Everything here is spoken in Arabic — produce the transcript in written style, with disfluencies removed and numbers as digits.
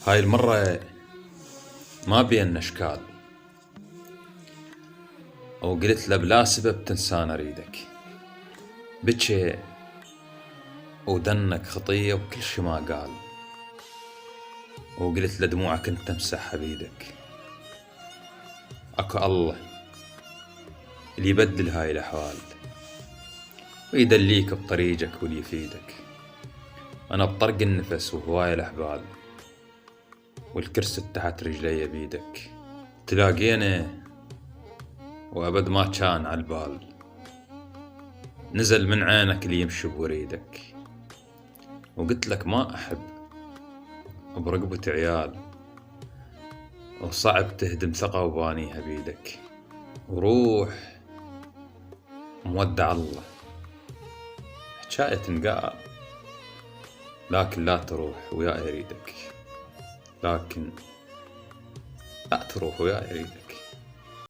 هاي المرة ما بين أشكال، وقلت له بلا سبب تنسان أريدك. بجي ودنك خطية وكل شي ما قال، وقلت له دموعك انت امسحها بيدك. اكو الله اللي يبدل هاي الأحوال ويدليك بطريقك واللي يفيدك. أنا بطرق النفس وهواي الأحبال، والكرسي تحت رجلي بيدك. تلاقينا وأبد ما كان عالبال، نزل من عينك اللي يمشي بوريدك. وقلت لك ما أحب برقبة عيال، وصعب تهدم ثقة وبانيها بيدك. وروح مودع الله حكاية تنقال، لكن لا تروح ويا يريدك. لكن لا تروح ويا يريدك.